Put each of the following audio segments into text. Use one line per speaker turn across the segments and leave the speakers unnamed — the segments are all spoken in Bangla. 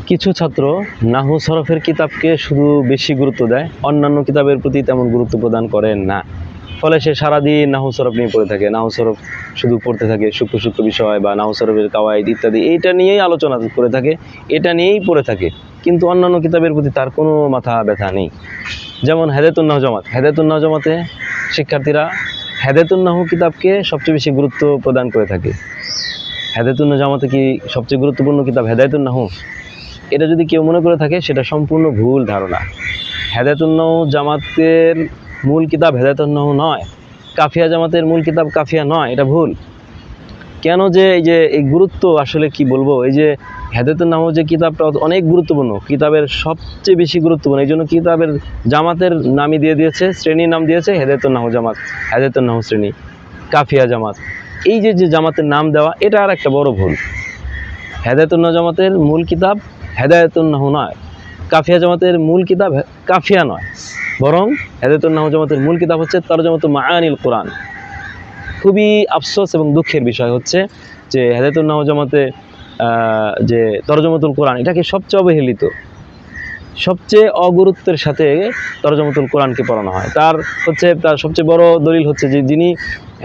কিছু ছাত্র নাহু সরফের কিতাবকে শুধু বেশি গুরুত্ব দেয়, অন্যান্য কিতাবের প্রতি তেমন গুরুত্ব প্রদান করেন না। ফলে সে সারাদিন নাহু সরফ নিয়ে পড়ে থাকে, নাহু সরফ শুধু পড়তে থাকে, সূক্ষ্ম সূক্ষ্ম বিষয় বা নাহু সরফের কাওয়াইদ ইত্যাদি এইটা নিয়েই আলোচনা করে থাকে, এটা নিয়েই পড়ে থাকে, কিন্তু অন্যান্য কিতাবের প্রতি তার কোনো মাথা ব্যথা নেই। যেমন হেদায়াতুন নাহু জামাত, হেদায়াতুন নাহু জামাতে শিক্ষার্থীরা হেদায়াতুন নাহু কিতাবকে সবচেয়ে বেশি গুরুত্ব প্রদান করে থাকে। হেদায়াতুন নাহু জামাতে কি সবচেয়ে গুরুত্বপূর্ণ কিতাব হেদায়াতুন নাহু? এটা যদি কেউ মনে করে থাকে সেটা সম্পূর্ণ ভুল ধারণা। হেদায়াতুন নাহু জামাতের মূল কিতাব হেদায়াতুন নাহু নয়, কাফিয়া জামাতের মূল কিতাব কাফিয়া নয়, এটা ভুল। কেন যে এই গুরুত্ব আসলে কি বলবো, এই যে হেদায়াতুন নাহু যে কিতাবটা অনেক গুরুত্বপূর্ণ, কিতাবের সবচেয়ে বেশি গুরুত্বপূর্ণ, এই জন্য কিতাবের জামাতের নামই দিয়ে দিয়েছে, শ্রেণীর নাম দিয়েছে হেদায়াতুন নাহু জামাত, হেদায়াতুন নাহু শ্রেণী, কাফিয়া জামাত। এই যে জামাতের নাম দেওয়া, এটা আর একটা বড় ভুল। হেদায়াতুন নাহু জামাতের মূল কিতাব হেদায়াতুন নাহু নয়, কাফিয়া জামাতের মূল কিতাব কাফিয়া নয়, বরং হেদায়াতুন নাহু জামাতের মূল কিতাব হচ্ছে তরজমাতুল মাআনিল কোরআন। খুবই আফসোস এবং দুঃখের বিষয় হচ্ছে যে হেদায়াতুন নাহু জামাতে যে তরজমাতুল কোরআন, এটাকে সবচেয়ে অবহেলিত, সবচেয়ে অগুরুত্বের সাথে তরজমাতুল কোরআনকে পড়ানো হয়। তার সবচেয়ে বড় দলিল হচ্ছে যে যিনি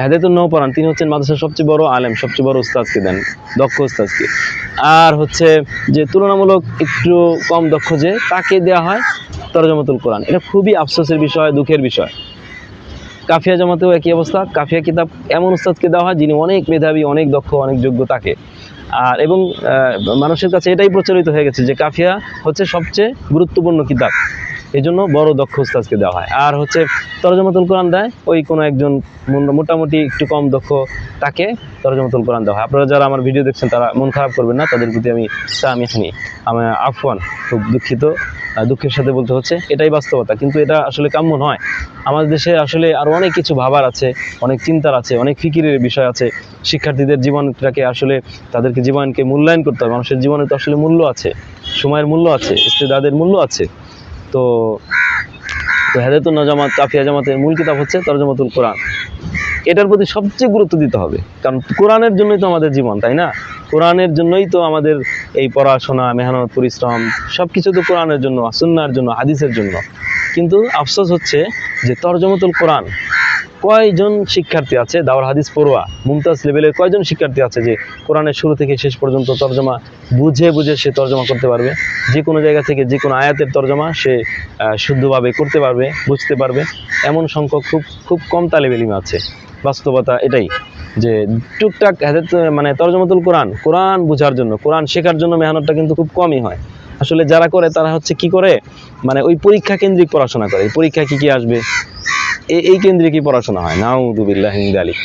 হেদায়াতুন নাহু পড়ান তিনি হচ্ছেন মাদ্রাসার সবচেয়ে বড় আলেম, সবচেয়ে বড় উস্তাদকে দেন, দক্ষ উস্তাদকে। আর হচ্ছে যে তুলনামূলক একটু কম দক্ষ যে তাকে দেওয়া হয় তরজমাতুল কোরআন। এটা খুবই আফসোসের বিষয়, দুঃখের বিষয়। কাফিয়া জামাতেও একই অবস্থা, কাফিয়া কিতাব এমন উস্তাদকে দেওয়া হয় যিনি অনেক মেধাবী, অনেক দক্ষ, অনেক যোগ্য তাকে। এবং মানুষের কাছে এটাই প্রচলিত হয়ে গেছে যে কাফিয়া হচ্ছে সবচেয়ে গুরুত্বপূর্ণ কিতাব, এই জন্য বড় দক্ষ উস্তাদকে দেওয়া হয়। আর হচ্ছে তরজমাতুল কোরআন দেয় ওই কোনো একজন মোটামুটি একটু কম দক্ষ, তাকে তরজমাতুল কোরআন দেওয়া হয়। আপনারা যারা আমার ভিডিও দেখছেন তারা মন খারাপ করবেন না, তাদের প্রতি আমি আফওয়ান, খুব দুঃখিত, দুঃখের সাথে বলতে হচ্ছে, এটাই বাস্তবতা। কিন্তু এটা আসলে কাম্য নয়। আমাদের দেশে আসলে আরও অনেক কিছু ভাবার আছে, অনেক চিন্তার আছে, অনেক ফিকিরের বিষয় আছে। শিক্ষার্থীদের জীবনটাকে আসলে তাদেরকে জীবনকে মূল্যায়ন করতে হবে। মানুষের জীবনে তো আসলে মূল্য আছে, সময়ের মূল্য আছে, ইস্তেদাদের মূল্য আছে। তো হেদায়াতুন নাহু জামাত, কাফিয়া জামাতের মূল কিতাব হচ্ছে তরজমাতুল কোরআন। এটার প্রতি সবচেয়ে গুরুত্ব দিতে হবে, কারণ কোরআনের জন্যই তো আমাদের জীবন, তাই না? কোরআনের জন্যই তো আমাদের এই পড়াশোনা, মেহনত, পরিশ্রম, সব কিছু তো কোরআনের জন্য, সুন্নাহর জন্য, হাদিসের জন্য। কিন্তু আফসোস হচ্ছে যে তরজমাতুল কোরআন কয়জন শিক্ষার্থী আছে, দাওর হাদিস পড়ুয়া মুমতাজ লেভেলের কয়জন শিক্ষার্থী আছে যে কোরআনের শুরু থেকে শেষ পর্যন্ত তরজমা বুঝে সে তরজমা করতে পারবে, যে কোনো জায়গা থেকে যে কোনো আয়াতের তরজমা সে শুদ্ধভাবে করতে পারবে, বুঝতে পারবে? এমন সংখ্যক খুব কম তালেবে ইলম আছে। বাস্তবতা এটাই যে টুকটাক তরজমাতুল কোরআন বোঝার জন্য, কোরআন শেখার জন্য মেহনতটা কিন্তু খুব কমই হয়। আসলে যারা করে তারা হচ্ছে কি করে, ওই পরীক্ষা কেন্দ্রিক পড়াশোনা করে। পরীক্ষায় কি আসবে এই কেন্দ্রিকই পড়াশোনা হয়। নাউযুবিল্লাহি মিন যালিক।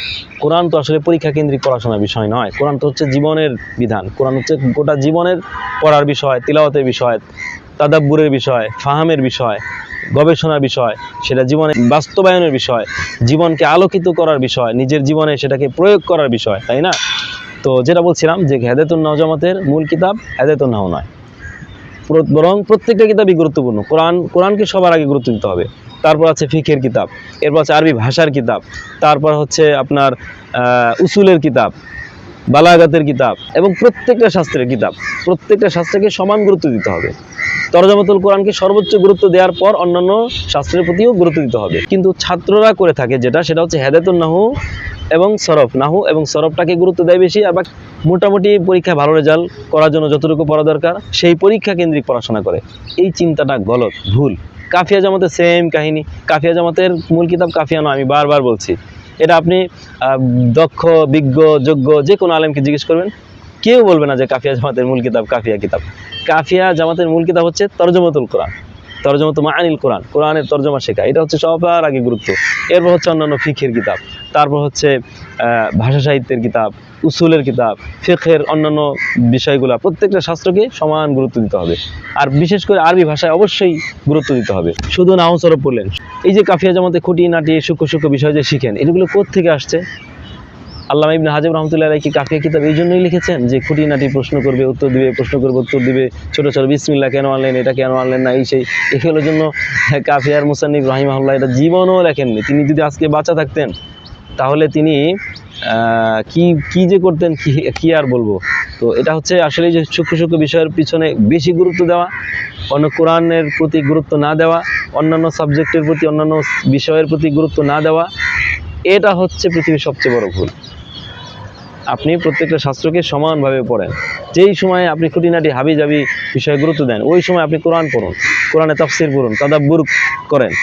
কোরআন তো আসলে পরীক্ষা কেন্দ্রিক পড়াশোনার বিষয় নয়। কোরআন তো হচ্ছে জীবনের বিধান। কোরআন হচ্ছে গোটা জীবনের পড়ার বিষয়, তিলাওয়াতের বিষয়, তাদাব্বুরের বিষয়, ফাহামের বিষয়, গবেষণার বিষয়, সেটা জীবনে বাস্তবায়নের বিষয়, জীবনকে আলোকিত করার বিষয়, নিজের জীবনে সেটাকে প্রয়োগ করার বিষয়, তাই না? তো যেটা বলছিলাম যে হেদায়াতুন নাহু জামাতের মূল কিতাব হেদায়াতুন নাহু নয়, বরং প্রত্যেকটা কিতাবই গুরুত্বপূর্ণ। কোরআনকে সবার আগে গুরুত্ব দিতে হবে। তারপর আছে ফিকহের কিতাব, এরপর আছে আরবি ভাষার কিতাব, তারপর হচ্ছে আপনার উসুলের কিতাব, বালাগাতের কিতাব, এবং প্রত্যেকটা শাস্ত্রের কিতাব। প্রত্যেকটা শাস্ত্রকে সমান গুরুত্ব দিতে হবে। তরজমাতুল কোরআনকে সর্বোচ্চ গুরুত্ব দেওয়ার পর অন্যান্য শাস্ত্রের প্রতিও গুরুত্ব দিতে হবে। কিন্তু ছাত্ররা করে থাকে সেটা হচ্ছে হেদায়াতুন নাহু এবং সরফ, নাহু এবং সরফটাকে গুরুত্ব দেয় বেশি। আবার মোটামুটি পরীক্ষায় ভালো রেজাল্ট করার জন্য যতটুকু পড়া দরকার সেই পরীক্ষা কেন্দ্রিক পড়াশোনা করে। এই চিন্তাটা গলত, ভুল। কাফিয়া জামাতের সেম কাহিনী। কাফিয়া জামাতের মূল কিতাব কাফিয়া নয়, আমি বারবার বলছি। এটা আপনি দক্ষ, বিজ্ঞ, যোগ্য যে কোনো আলেমকে জিজ্ঞেস করবেন, কেউ বলবে না যে কাফিয়া জামাতের মূল কিতাব কাফিয়া কিতাব। কাফিয়া জামাতের মূল কিতাব হচ্ছে তরজমাতুল কোরআন, তরজমাতুল মাআনিল কোরআন, কোরআনের তরজমা শেখা, এটা হচ্ছে সবার আগে গুরুত্ব। এরপর হচ্ছে অন্যান্য ফিকহের কিতাব, তারপর হচ্ছে ভাষা সাহিত্যের কিতাব, উসুলের কিতাব, ফিকহের অন্যান্য বিষয়গুলো। প্রত্যেকটা শাস্ত্রকে সমান গুরুত্ব দিতে হবে। আর বিশেষ করে আরবি ভাষায় অবশ্যই গুরুত্ব দিতে হবে। শুধু নাহু সরফ পড়লেন, এই যে কাফিয়া জামাতে খুঁটিনাটি সূক্ষ্ম বিষয় যে শিখেন, এগুলো কোত্থেকে আসছে? আল্লামা ইবনে হাজার রহমতুল্লাহ আলাইহি কাফিয়া কিতাব এই জন্যই লিখেছেন যে খুঁটিনাটি প্রশ্ন করবে, উত্তর দিবে, প্রশ্ন করবে, উত্তর দিবে, ছোট ছোট বিসমিল্লাহ কেন আনলেন, এটা কেন আনলেন না, এগুলোর জন্য কাফিয়ার মুসান্নিফ রাহিমাহুল্লাহ এটা জীবনও লেখেননি। তিনি যদি আজকে বাঁচা থাকতেন তাহলে তিনি কি কি যে করতেন, কি কি আর বলবো। তো এটা হচ্ছে আসলে যে সূক্ষ্ম সূক্ষ্ম বিষয়ের পিছনে বেশি গুরুত্ব দেওয়া, অন্য কোরআনের প্রতি গুরুত্ব না দেওয়া, অন্যান্য সাবজেক্টের প্রতি, অন্যান্য বিষয়ের প্রতি গুরুত্ব না দেওয়া, এটা হচ্ছে পৃথিবীর সবচেয়ে বড় ভুল। আপনি প্রত্যেকটা শাস্ত্রকে সমানভাবে পড়েন। যেই সময় আপনি খুঁটিনাটি হাবিজাবি বিষয়ে গুরুত্ব দেন, ওই সময় আপনি কোরআন পড়ুন, কোরআনে তাফসীর পড়ুন, তাদাব্বুর করেন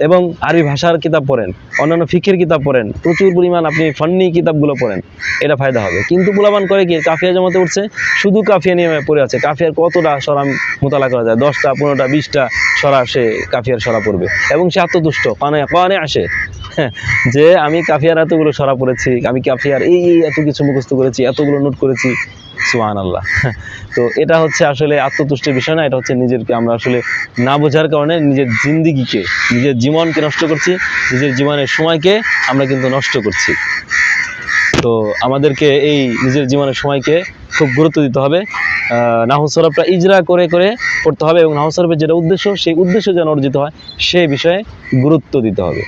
এবং আরবি ভাষার কিতাব পড়েন, অন্যান্য ফিকের কিতাব পড়েন, প্রচুর পরিমাণ আপনি ফান্নি কিতাবগুলো পড়েন, এটা ফায়দা হবে। কিন্তু পোলাপান করে কি, কাফিয়া জমাতে উঠছে, শুধু কাফিয়া নিয়ে পড়ে আছে। কাফিয়ার কতটা সরা মোতালা করা যায়, 10টা 15টা 20টা সরা সে কাফিয়ার সরা পড়বে এবং সে আত্মতুষ্ট কানে আসে যে আমি কাফিয়ার এতগুলো সরা পড়েছি, আমি কাফিয়ার এই এত কিছু মুখস্থ করেছি, এতগুলো নোট করেছি, সুবহানাল্লাহ। তো এটা হচ্ছে আসলে আত্মতুষ্টির বিষয় না, এটা হচ্ছে নিজেকে আমরা আসলে না বোঝার কারণে নিজের জিন্দিগিকে, নিজের জীবনকে নষ্ট করছি, নিজের জীবনের সময়কে আমরা কিন্তু নষ্ট করছি। তো আমাদেরকে এই নিজের জীবনের সময়কে খুব গুরুত্ব দিতে হবে। নাহু সরফটা ইজরা করে করে পড়তে হবে এবং নাহু সরফের যেটা উদ্দেশ্য, সেই উদ্দেশ্য যেন অর্জিত হয় সেই বিষয়ে গুরুত্ব দিতে হবে।